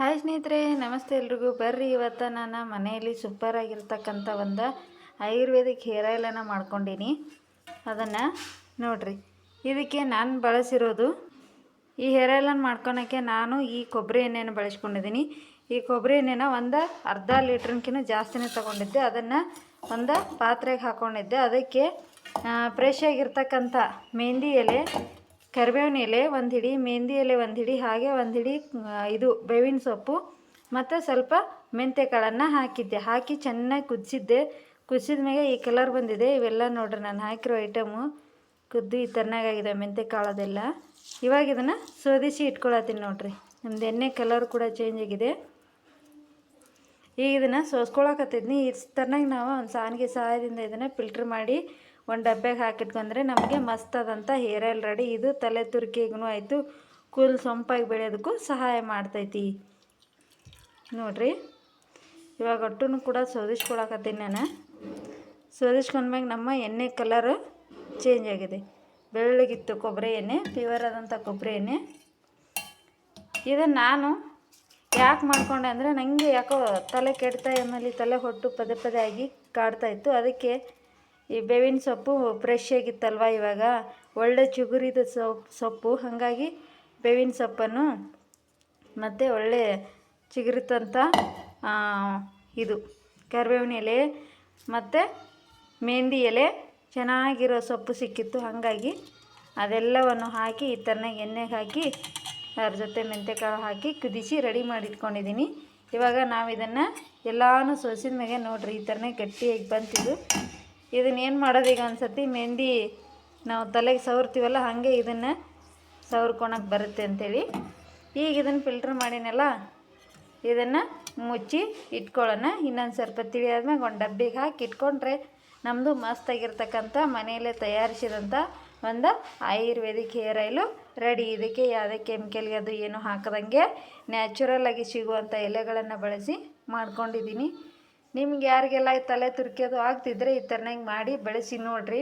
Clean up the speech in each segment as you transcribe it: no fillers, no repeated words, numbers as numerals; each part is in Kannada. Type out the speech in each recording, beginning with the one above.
ಹಾಯ್ ಸ್ನೇಹಿತರೆ, ನಮಸ್ತೆ ಎಲ್ರಿಗೂ. ಬರ್ರಿ ಇವತ್ತು ನಾನು ಮನೆಯಲ್ಲಿ ಸೂಪರಾಗಿರ್ತಕ್ಕಂಥ ಒಂದು ಆಯುರ್ವೇದಿಕ್ ಹೇರ್ ಆಯಿಲನ್ನು ಮಾಡ್ಕೊಂಡೀನಿ. ಅದನ್ನು ನೋಡಿರಿ. ಇದಕ್ಕೆ ನಾನು ಬಳಸಿರೋದು ಈ ಹೇರ್ ಆಯಿಲನ್ನು ಮಾಡ್ಕೊಳಕ್ಕೆ ನಾನು ಈ ಕೊಬ್ಬರಿ ಎಣ್ಣೆಯನ್ನು ಬಳಸ್ಕೊಂಡಿದ್ದೀನಿ. ಈ ಕೊಬ್ಬರಿ ಎಣ್ಣೆನ ಒಂದು ಅರ್ಧ ಲೀಟ್ರ್ಕಿಂತ ಜಾಸ್ತಿನೇ ತೊಗೊಂಡಿದ್ದೆ. ಅದನ್ನು ಒಂದು ಪಾತ್ರೆಗೆ ಹಾಕ್ಕೊಂಡಿದ್ದೆ. ಅದಕ್ಕೆ ಫ್ರೆಶ್ ಆಗಿರ್ತಕ್ಕಂಥ ಮೆಹಂದಿ ಎಲೆ, ಕರಿಬೇವಿನ ಎಲೆ ಒಂದು ಹಿಡಿ, ಮೆಹಂದಿ ಎಲೆ ಒಂದು ಹಿಡಿ, ಹಾಗೆ ಒಂದು ಹಿಡಿ ಇದು ಬೇವಿನ ಸೊಪ್ಪು ಮತ್ತು ಸ್ವಲ್ಪ ಮೆಂತ್ಯ ಕಾಳನ್ನು ಹಾಕಿ ಚೆನ್ನಾಗಿ ಕುದಿಸಿದ ಮೇಲೆ ಈ ಕಲರ್ ಬಂದಿದೆ. ಇವೆಲ್ಲ ನೋಡ್ರಿ ನಾನು ಹಾಕಿರೋ ಐಟಮು ಕುದ್ದು ಈ ಥರನಾಗಿದೆ ಮೆಂತ್ಯ ಕಾಳದೆಲ್ಲ. ಇವಾಗ ಇದನ್ನು ಸೋದಿಸಿ ಇಟ್ಕೊಳತ್ತೀನಿ ನೋಡ್ರಿ. ನಮ್ದು ಎಣ್ಣೆ ಕಲರ್ ಕೂಡ ಚೇಂಜ್ ಆಗಿದೆ. ಈಗ ಇದನ್ನು ಸೋಸ್ಕೊಳಕತ್ತಿದ್ನಿ. ಈ ಥರನಾಗಿ ನಾವು ಒಂದು ಸಾನಿಗೆ ಸಹಾಯದಿಂದ ಇದನ್ನು ಫಿಲ್ಟ್ರ್ ಮಾಡಿ ಒಂದು ಡಬ್ಬೆಗೆ ಹಾಕಿಟ್ಕೊಂಡ್ರೆ ನಮಗೆ ಮಸ್ತಾದಂಥ ಹೇರ್ ಆಯಿಲ್ ರೆಡಿ. ಇದು ತಲೆ ತುರ್ಕಿಗೂ ಆಯಿತು, ಕೂದಲು ಸೊಂಪಾಗಿ ಬೆಳೆಯೋದಕ್ಕೂ ಸಹಾಯ ಮಾಡ್ತೈತಿ ನೋಡ್ರಿ. ಇವಾಗ ಒಟ್ಟು ಕೂಡ ಸೋದಿಸ್ಕೊಳಕತ್ತೀನಿ ನಾನು. ಸೋದಿಸ್ಕೊಂಡ್ಮ್ಯಾಗ ನಮ್ಮ ಎಣ್ಣೆ ಕಲರ್ ಚೇಂಜ್ ಆಗಿದೆ. ಬೆಳ್ಳಗಿತ್ತು ಕೊಬ್ಬರಿ ಎಣ್ಣೆ, ಪ್ಯೂರ್ ಆದಂಥ ಕೊಬ್ಬರಿ ಎಣ್ಣೆ. ಇದನ್ನು ನಾನು ಯಾಕೆ ಮಾಡ್ಕೊಂಡೆ ಅಂದರೆ ನನಗೆ ಯಾಕೋ ತಲೆ ಕೆಡ್ತಾ, ಆಮೇಲೆ ತಲೆ ಹೊಟ್ಟು ಪದೇ ಪದೇ ಆಗಿ ಕಾಡ್ತಾಯಿತ್ತು. ಅದಕ್ಕೆ ಈ ಬೇವಿನ ಸೊಪ್ಪು ಫ್ರೆಶ್ ಆಗಿತ್ತಲ್ವ, ಇವಾಗ ಒಳ್ಳೆ ಚಿಗುರಿದ ಸೊಪ್ಪು, ಹಾಗಾಗಿ ಬೇವಿನ ಸೊಪ್ಪನ್ನು ಮತ್ತು ಒಳ್ಳೆ ಚಿಗುರಿತಂಥ ಇದು ಕರಿಬೇವಿನ ಎಲೆ ಮತ್ತು ಮೆಹಂದಿ ಎಲೆ ಚೆನ್ನಾಗಿರೋ ಸೊಪ್ಪು ಸಿಕ್ಕಿತ್ತು. ಹಾಗಾಗಿ ಅದೆಲ್ಲವನ್ನು ಹಾಕಿ ಈ ಥರನಾಗಿ ಎಣ್ಣೆಗೆ ಹಾಕಿ ಅದ್ರ ಜೊತೆ ಮೆಂತ್ಯಕಾಳು ಹಾಕಿ ಕುದಿಸಿ ರೆಡಿ ಮಾಡಿಟ್ಕೊಂಡಿದ್ದೀನಿ. ಇವಾಗ ನಾವು ಇದನ್ನು ಎಲ್ಲನೂ ಸೋಸಿದ ಮ್ಯಾಗೆ ನೋಡಿರಿ ಈ ಥರನೇ ಗಟ್ಟಿಯಾಗಿ ಬಂತಿದ್ದು. ಇದನ್ನೇನು ಮಾಡೋದು, ಈಗ ಒಂದು ಸತಿ ಮೆಹಂದಿ ನಾವು ತಲೆಗೆ ಸವರ್ತೀವಲ್ಲ, ಹಾಗೆ ಇದನ್ನು ಸವರ್ಕೊಳಕ್ಕೆ ಬರುತ್ತೆ ಅಂಥೇಳಿ ಈಗ ಇದನ್ನು ಫಿಲ್ಟ್ರ್ ಮಾಡಿನಲ್ಲ, ಇದನ್ನು ಮುಚ್ಚಿ ಇಟ್ಕೊಳ್ಳೋಣ. ಇನ್ನೊಂದು ಸ್ವಲ್ಪ ತಿಳಿಯಾದ್ಮೇಲೆ ಒಂದು ಡಬ್ಬಿಗೆ ಹಾಕಿ ಇಟ್ಕೊಂಡ್ರೆ ನಮ್ಮದು ಮಸ್ತಾಗಿರ್ತಕ್ಕಂಥ ಮನೆಯಲ್ಲೇ ತಯಾರಿಸಿದಂಥ ಒಂದು ಆಯುರ್ವೇದಿಕ್ ಹೇರ್ ಆಯಿಲು ರೆಡಿ. ಇದಕ್ಕೆ ಯಾವುದೇ ಕೆಮಿಕಲ್ಗೆ ಅದು ಏನು ಹಾಕದಂಗೆ ನ್ಯಾಚುರಲ್ಲಾಗಿ ಸಿಗುವಂಥ ಎಲೆಗಳನ್ನು ಬಳಸಿ ಮಾಡ್ಕೊಂಡಿದ್ದೀನಿ. ನಿಮ್ಗೆ ಯಾರಿಗೆಲ್ಲ ತಲೆ ತುರ್ಕಿಯೋದು ಆಗ್ತಿದ್ರೆ ಈ ಥರನಾಗಿ ಮಾಡಿ ಬಳಸಿ ನೋಡಿರಿ.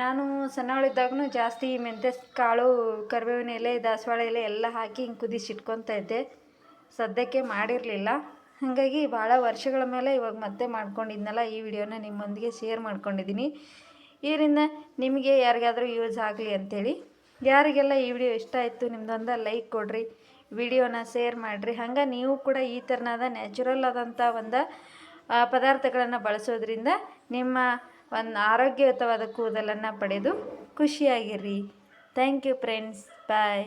ನಾನು ಸಣ್ಣವಳಿದ್ದಾಗೂ ಜಾಸ್ತಿ ಮೆಂತ್ಯ ಕಾಳು, ಕರಿಬೇವಿನ ಎಲೆ, ದಾಸವಾಳ ಎಲೆ ಎಲ್ಲ ಹಾಕಿ ಹಿಂಗೆ ಕುದಿಸಿ ಇಟ್ಕೊತಾ ಇದ್ದೆ. ಸದ್ಯಕ್ಕೆ ಮಾಡಿರಲಿಲ್ಲ. ಹಾಗಾಗಿ ಭಾಳ ವರ್ಷಗಳ ಮೇಲೆ ಇವಾಗ ಮತ್ತೆ ಮಾಡ್ಕೊಂಡಿದ್ನಲ್ಲ, ಈ ವಿಡಿಯೋನ ನಿಮ್ಮೊಂದಿಗೆ ಶೇರ್ ಮಾಡ್ಕೊಂಡಿದ್ದೀನಿ. ಇದರಿಂದ ನಿಮಗೆ ಯಾರಿಗಾದರೂ ಯೂಸ್ ಆಗಲಿ ಅಂಥೇಳಿ. ಯಾರಿಗೆಲ್ಲ ಈ ವಿಡಿಯೋ ಇಷ್ಟ ಆಯಿತು ನಿಮ್ಮದೊಂದು ಲೈಕ್ ಕೊಡಿರಿ, ವಿಡಿಯೋನ ಶೇರ್ ಮಾಡಿರಿ. ಹಂಗೆ ನೀವು ಕೂಡ ಈ ಥರನಾದ ನ್ಯಾಚುರಲ್ ಆದಂಥ ಒಂದು ಪದಾರ್ಥಗಳನ್ನು ಬಳಸೋದ್ರಿಂದ ನಿಮ್ಮ ಒಂದು ಆರೋಗ್ಯಯುತವಾದ ಕೂದಲನ್ನು ಪಡೆದು ಖುಷಿಯಾಗಿರ್ರಿ. Thank you friends, bye.